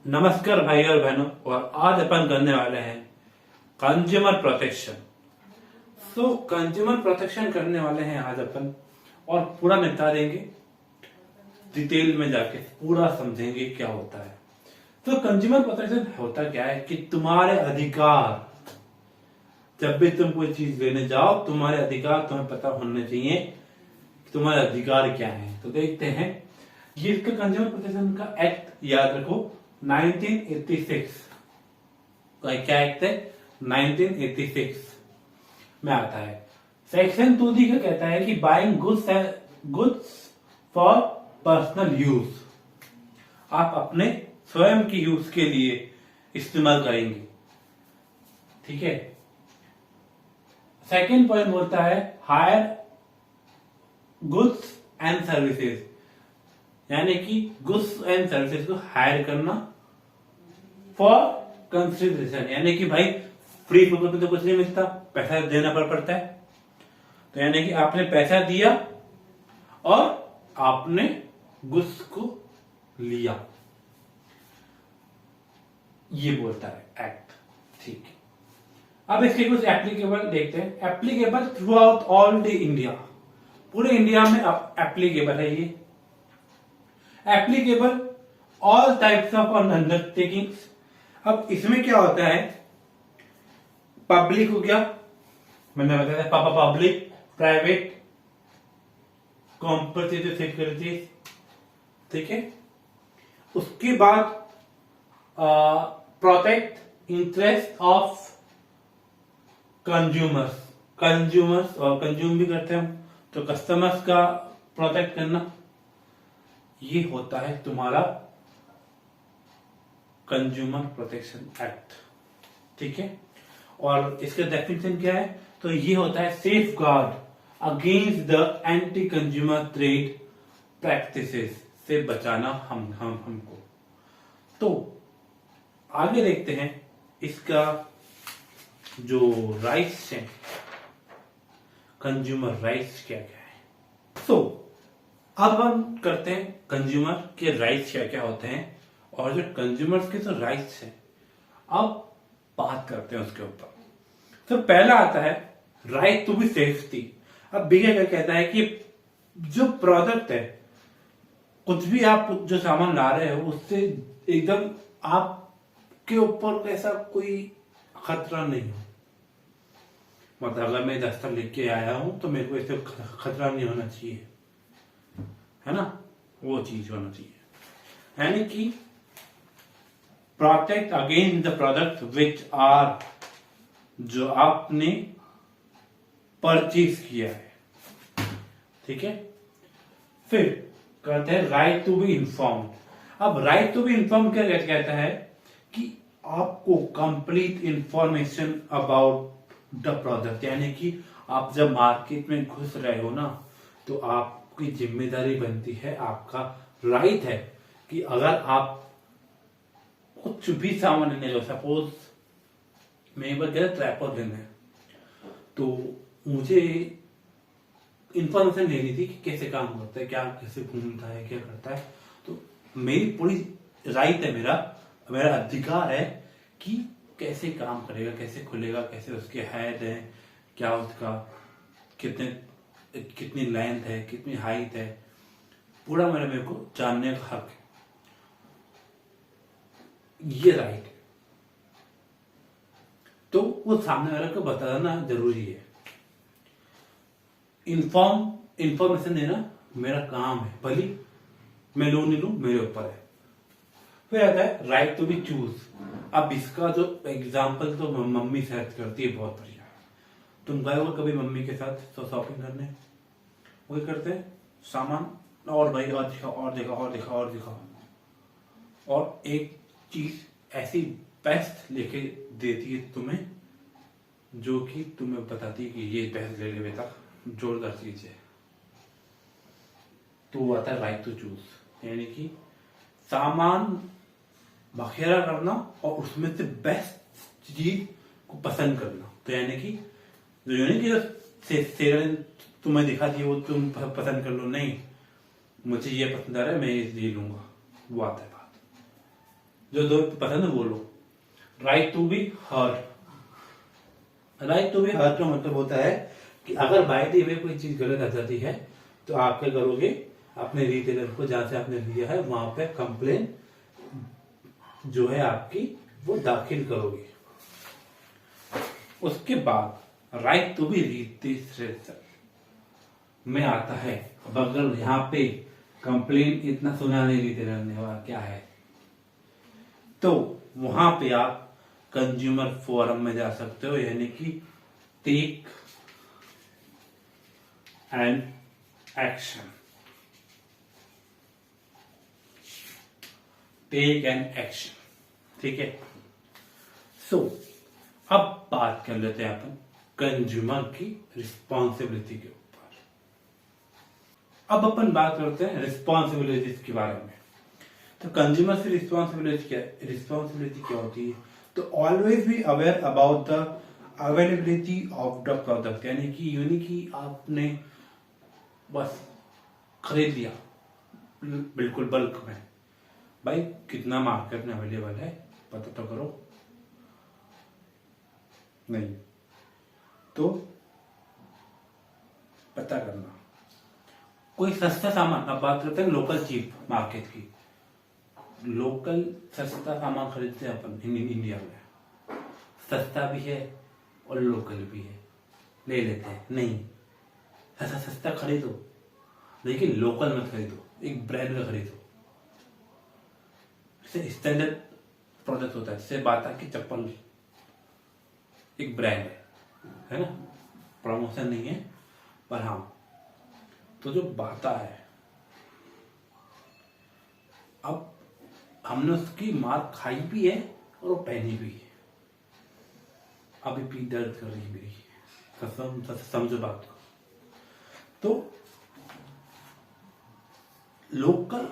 नमस्कार भाई और बहनों। और आज अपन करने वाले हैं कंज्यूमर प्रोटेक्शन। कंज्यूमर प्रोटेक्शन करने वाले हैं आज अपन, और पूरा निपटा देंगे, डिटेल में जाके पूरा समझेंगे क्या होता है। तो कंज्यूमर प्रोटेक्शन होता क्या है कि तुम्हारे अधिकार, जब भी तुम कोई चीज लेने जाओ, तुम्हारे अधिकार तुम्हें पता होने चाहिए कि तुम्हारे अधिकार क्या है। तो देखते हैं, ये इसका कंज्यूमर प्रोटेक्शन का एक्ट याद रखो, 1986 का क्या एक्ट है, 1986 में आता है। सेक्शन 2D का कहता है कि buying goods for personal use, आप अपने स्वयं की यूज के लिए इस्तेमाल करेंगे, ठीक है। सेकेंड पॉइंट बोलता है हायर गुड्स एंड सर्विसेज, यानी कि गुड्स एंड सर्विसेज को हायर करना फॉर कंसिडरेशन, यानी कि भाई फ्री फुकट में तो कुछ नहीं मिलता, पैसा देना पड़ता है। तो यानी कि आपने पैसा दिया और आपने गुड्स को लिया, ये बोलता है एक्ट, ठीक है। अब इसके कुछ एप्लीकेबल देखते हैं। Applicable through out all the India, पूरे इंडिया में एप्लीकेबल है ये। Applicable all types of undertakings. अब इसमें क्या होता है, पब्लिक हो गया, मैंने बताया पब्लिक, प्राइवेट, कॉम्पिटिटिव सिक्योरिटीज, ठीक है। उसके बाद प्रोटेक्ट इंटरेस्ट ऑफ कंज्यूमर्स और कंज्यूम भी करते हैं तो कस्टमर्स का प्रोटेक्ट करना, ये होता है तुम्हारा कंज्यूमर प्रोटेक्शन एक्ट, ठीक है। और इसका डेफिनेशन क्या है, तो ये होता है safe guard against the anti consumer trade practices, से बचाना हमको। तो आगे देखते हैं इसका जो राइट्स हैं, कंज्यूमर राइट्स क्या क्या है। अब हम करते हैं कंज्यूमर के राइट्स क्या क्या होते हैं, और जो कंज्यूमर्स के जो राइट्स हैं अब बात करते हैं उसके ऊपर। तो पहला आता है राइट टू बी सेफ्टी। अब बीए क्या कहता है कि जो प्रोडक्ट है, कुछ भी आप जो सामान ला रहे हो, उससे एकदम आपके ऊपर ऐसा कोई खतरा नहीं हो। मतलब अगर मैं दस्तर लिख के आया हूं तो मेरे को इससे खतरा नहीं होना चाहिए, है ना, वो चीज होना चाहिए। यानी कि protect against the product which are, जो आपने परचेज किया है, ठीक है। फिर कहते हैं राइट टू बी इन्फॉर्म्ड। अब राइट टू बी इन्फॉर्म्ड क्या कहता है कि आपको complete information about the product, यानी कि आप जब मार्केट में घुस रहे हो ना, तो आपकी जिम्मेदारी बनती है, आपका राइट है कि अगर आप कुछ भी सामान लेने लो, सपोज मैं एक बार गया ट्राइपॉड लेने, तो मुझे इंफॉर्मेशन लेनी थी कि कैसे काम करता है, क्या कैसे घूमता है, क्या करता है। तो मेरी पूरी राइट है, मेरा अधिकार है कि कैसे काम करेगा, कैसे खुलेगा, कैसे उसके हेड है, क्या उसका कितनी लेंथ है, कितनी हाइट है, पूरा मेरे को जानने का हक है, ये राइट है। तो वो सामने वाले को बताना जरूरी है। इंफॉर्मेशन देना मेरा काम है, भली मैं लू नहीं लू, मेरे ऊपर है। फिर आता है राइट टू बी चूज। अब इसका जो एग्जाम्पल तो मम्मी सेट करती है, बहुत बढ़िया। तुम गए हो कभी मम्मी के साथ तो शॉपिंग करने, वही करते हैं, सामान और भाई और दिखा और दिखा और दिखा और दिखा, और एक चीज ऐसी बेस्ट लेके देती है तुम्हें, जो कि तुम्हें बताती है कि ये बेस्ट ले ले बेटा, जोरदार चीज है। तो वो आता है राइट टू चूज, यानी कि सामान बखेरा करना और उसमें से बेस्ट चीज को पसंद करना। तो यानी कि जो तुम्हें दिखा दी वो तुम पसंद कर लो, नहीं मुझे ये पसंद आ रहा है मैं ये लूंगा, वो आता है बात। जो दो पसंद है वो लो। Right to be heard. Right to be heard का मतलब होता है कि अगर बाय द वे कोई चीज गलत आ जाती है तो आप क्या करोगे, अपने रिटेलर को जहां से आपने लिया है वहां पे कंप्लेन जो है आपकी वो दाखिल करोगे। उसके बाद राइट टू बी रजिस्ट्रेशन में आता है, अब अगर यहाँ पे कंप्लेन इतना सुना नहीं रिटेलर ने और क्या है, तो वहां पे आप कंज्यूमर फोरम में जा सकते हो, यानी कि take an action. Take an action, ठीक है। सो अब बात कर लेते हैं अपन कंज्यूमर की रिस्पॉन्सिबिलिटी के ऊपर। अब अपन बात करते हैं रिस्पॉन्सिबिलिटीज के बारे में। तो कंज्यूमर की रिस्पॉन्सिबिलिटी क्या होती है? तो always be aware about the availability of the product, यानी कि आपने बस खरीद लिया बिल्कुल बल्क में, भाई कितना मार्केट में अवेलेबल है पता तो करो, नहीं तो पता करना। कोई सस्ता सामान, अब बात करते हैं लोकल चीप मार्केट की, लोकल सस्ता सामान खरीदते हैं अपन इंडिया में, सस्ता भी है और लोकल भी है, ले लेते हैं। नहीं, सस्ता खरीदो लेकिन लोकल मत खरीदो, एक ब्रांड का खरीदो। स्टैंडर्ड प्रोडक्ट होता है, जैसे बाटा की चप्पल एक ब्रांड है ना, प्रमोशन नहीं है पर हाँ, तो जो बाटा है, अब हमने उसकी मार खाई भी है और वो पहनी भी है, अभी भी दर्द कर रही मेरी कसम, समझो बात को। तो लोकल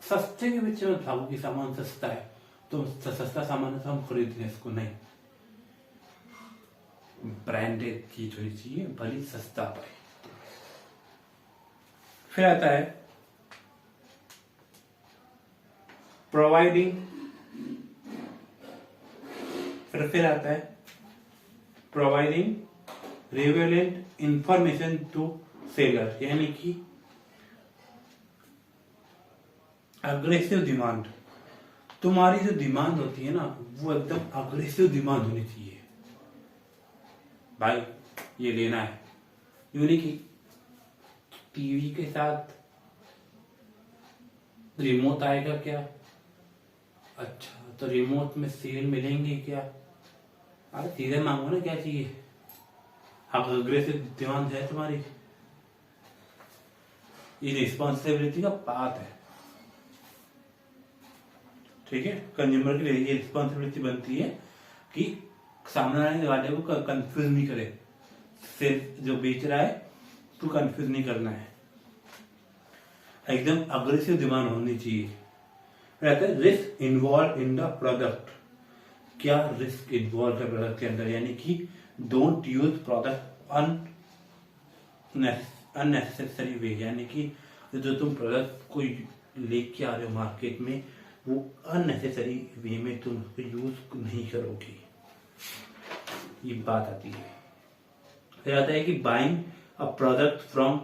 सस्ते के पीछे मत भागो कि सामान सस्ता है तो सस्ता सामान है तो हम खरीद लें इसको, नहीं, ब्रांडेड चीज होनी चाहिए भली सस्ता पड़े। फिर आता है प्रोवाइडिंग, फिर आता है providing relevant information to seller, यानी कि अग्रेसिव डिमांड। तुम्हारी जो डिमांड होती है ना वो एकदम अग्रेसिव डिमांड होनी चाहिए, भाई ये लेना है, यूं कि टीवी के साथ रिमोट आएगा क्या, अच्छा तो रिमोट में सेल मिलेंगे क्या, अरे सीधे मांगो ना क्या चाहिए, अग्रेसिव डिमांड है तुम्हारी, ये रिस्पॉन्सिबिलिटी का पार्ट है, ठीक है। कंज्यूमर के लिए ये रिस्पॉन्सिबिलिटी बनती है कि सामने आने वाले को कंफ्यूज नहीं करे, सिर्फ जो बेच रहा है तो कंफ्यूज नहीं करना है, एकदम अग्रेसिव डिमांड होनी चाहिए। रहता है risk involve in the product, क्या रिस्क इन्वॉल्व है प्रोडक्ट के अंदर, यानी कि डोंट यूज प्रोडक्ट अननेसेसरी वे, यानी कि जो तुम प्रोडक्ट को लेके आ रहे हो मार्केट में वो अननेसेसरी वे में तुम उसको यूज नहीं करोगे, ये बात आती है। फिर आता है कि buying a product from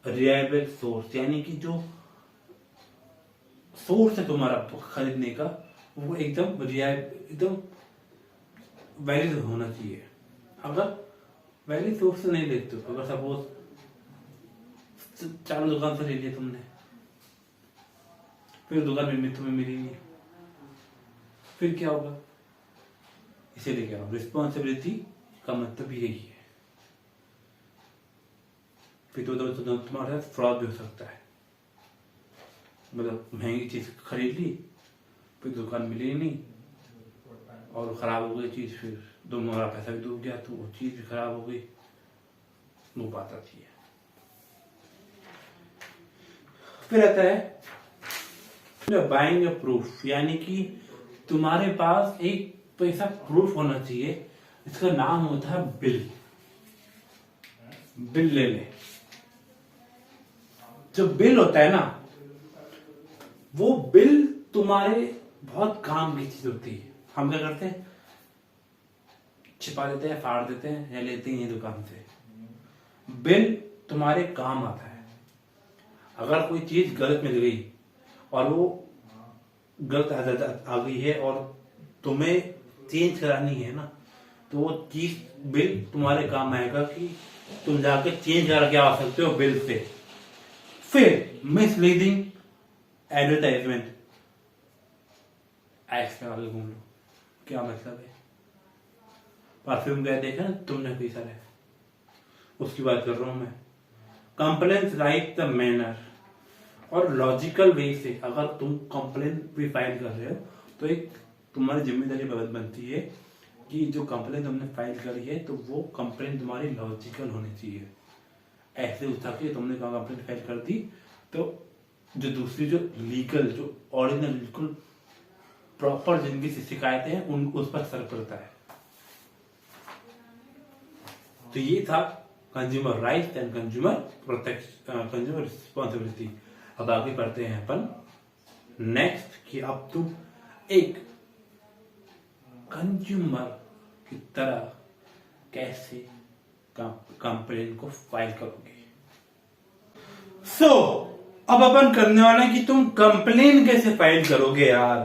reliable source, यानी कि जो सोर्स है तुम्हारा खरीदने का वो एकदम वैलिड होना चाहिए। अगर वैलिड सोर्स से नहीं लेते हो, अगर सपोज चारों दुकान से ले लिया तुमने, फिर दुकान में तुम्हें मिली नहीं, फिर क्या होगा, इसीलिए कह रहा हूं रिस्पॉन्सिबिलिटी का मतलब यही है। फिर तो तुम्हारे साथ फ्रॉड भी हो सकता है, मतलब महंगी चीज खरीद ली फिर दुकान मिली नहीं और खराब हो गई चीज, फिर तुम्हारा पैसा भी डूब गया तो वो चीज भी खराब हो गई, वो बात आती है। फिर आता है बाइंग अ प्रूफ, यानी कि तुम्हारे पास एक पैसा प्रूफ होना चाहिए, इसका नाम होता है बिल। बिल ले ले, जो बिल होता है ना वो बिल तुम्हारे बहुत काम की चीज होती है। हम क्या करते हैं, छिपा देते हैं, फाड़ देते हैं या लेते हैं दुकान से। बिल तुम्हारे काम आता है। अगर कोई चीज गलत मिल गई और वो गलत आ गई है और तुम्हें चेंज करानी है ना, तो वो चीज बिल तुम्हारे काम आएगा कि तुम जाके चेंज करा के आ सकते हो बिल से। फिर मिसलीडिंग एडवर्टाइजमेंट, एक्स में आगे घूम लो, क्या मतलब है? परफ्यूम गया देखा ना तुमने कई सारे, उसकी बात कर रहा हूं मैं। कंप्लेंट राइट द मैनर और लॉजिकल वे से अगर तुम कंप्लेंट भी फाइल कर रहे हो तो एक तुम्हारी जिम्मेदारी बनती है कि जो कंप्लेंट तुमने फाइल करी है तो वो कंप्लेंट तुम्हारी लॉजिकल होनी चाहिए। ऐसे उठा के तुमने कंप्लेंट फाइल कर दी तो जो दूसरी जो लीगल जो ओरिजिनल बिल्कुल प्रॉपर जिनकी शिकायतें हैं उन उस पर असर पड़ता है। तो ये था consumer rights and consumer protection, consumer responsibility. अब आगे बढ़ते हैं अपन नेक्स्ट कि अब तुम एक कंज्यूमर की तरह कैसे कंप्लेन को फाइल करोगे। अब अपन करने वाले हैं कि तुम कंप्लेन कैसे फाइल करोगे यार।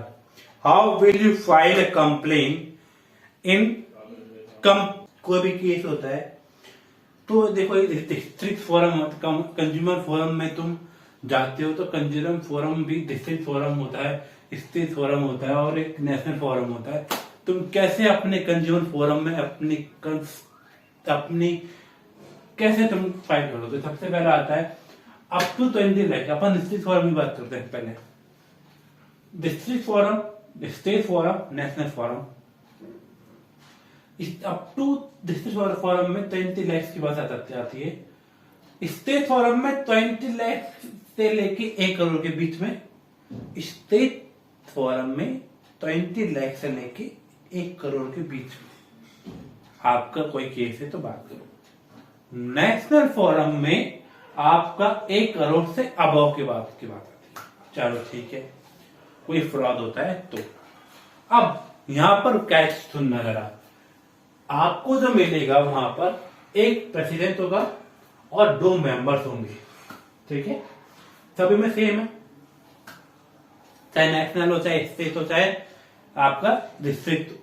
How will you file a complain इन कोई भी केस होता है तो देखो डिस्ट्रिक्ट फोरम, कंज्यूमर फोरम में तुम जाते हो तो कंज्यूमर फोरम भी डिस्ट्रिक्ट फोरम होता है, स्टेट फोरम होता है और एक नेशनल फोरम होता है। तुम कैसे अपने कंज्यूमर फोरम में अपनी कैसे तुम फाइल करोगे? सबसे पहला आता है अप टू 20 लाख। अपन डिस्ट्रिक्ट फोरम की बात करते हैं पहले। District forum, state forum, national forum. Up to district forum में 20 लाख की बात आती है। स्टेट फोरम में 20 लाख से लेके 1 करोड़ के बीच में। स्टेट फोरम में 20 लाख से लेके 1 करोड़ के बीच में आपका कोई केस है तो बात करो। नेशनल फोरम में आपका 1 करोड़ से अबव की बात आती है। चलो ठीक है, कोई फ्रॉड होता है तो। अब यहां पर कैच सुनना जरा, आपको जो मिलेगा वहां पर एक प्रेसिडेंट होगा और 2 मेंबर्स होंगे, ठीक है? सभी में सेम है, चाहे नेशनल हो, चाहे स्टेट हो, चाहे आपका डिस्ट्रिक्ट हो।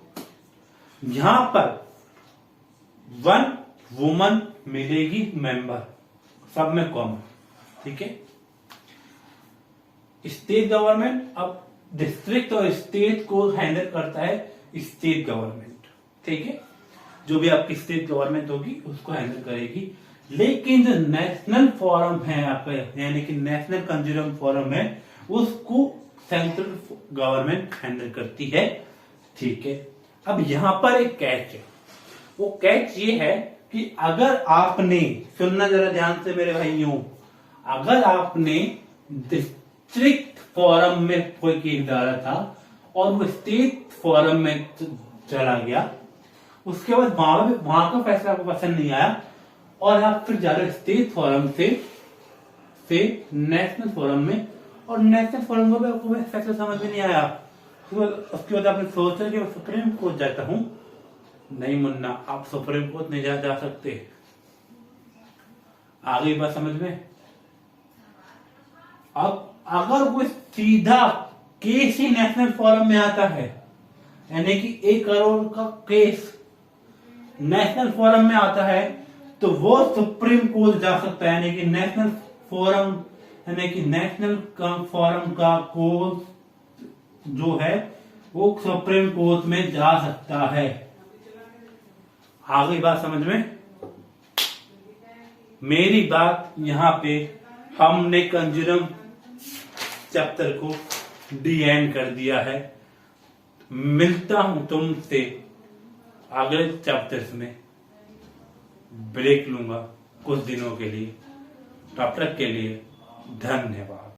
यहां पर 1 वुमन मिलेगी मेंबर, सब में कॉमन, ठीक है? स्टेट गवर्नमेंट, अब डिस्ट्रिक्ट और स्टेट को हैंडल करता है स्टेट गवर्नमेंट, ठीक है? जो भी आपकी स्टेट गवर्नमेंट होगी उसको हैंडल करेगी। लेकिन जो नेशनल फोरम है आपका, यानी कि नेशनल कंज्यूमर फोरम है, उसको सेंट्रल गवर्नमेंट हैंडल करती है, ठीक है? अब यहां पर एक कैच है। वो कैच ये है कि अगर आपने, सुनना जरा ध्यान से मेरे भाइयों, अगर आपने डिस्ट्रिक्ट फोरम में कोई केस डाला था और वो स्टेट फोरम में चला गया, उसके बाद वहां का फैसला आपको पसंद नहीं आया और आप फिर जा रहे स्टेट फोरम से नेशनल फोरम में, और नेशनल फोरम को भी आपको फैसला समझ में नहीं आया, उसके बाद आपने सोचा कि मैं सुप्रीम कोर्ट जाता हूं। नहीं मुन्ना, आप सुप्रीम कोर्ट नहीं जा सकते। आ गई बात समझ में? अब अगर कोई सीधा केस ही नेशनल फोरम में आता है, यानी कि 1 करोड़ का केस नेशनल फोरम में आता है, तो वो सुप्रीम कोर्ट जा सकता है। यानी कि नेशनल फोरम, यानी कि नेशनल फोरम का कोर्ट जो है वो सुप्रीम कोर्ट में जा सकता है। आ गई बात समझ में? मेरी बात यहां पे हमने कंज्यूमर चैप्टर को डी एंड कर दिया है। मिलता हूं तुमसे अगले चैप्टर्स में। ब्रेक लूंगा कुछ दिनों के लिए। तब तक के लिए धन्यवाद।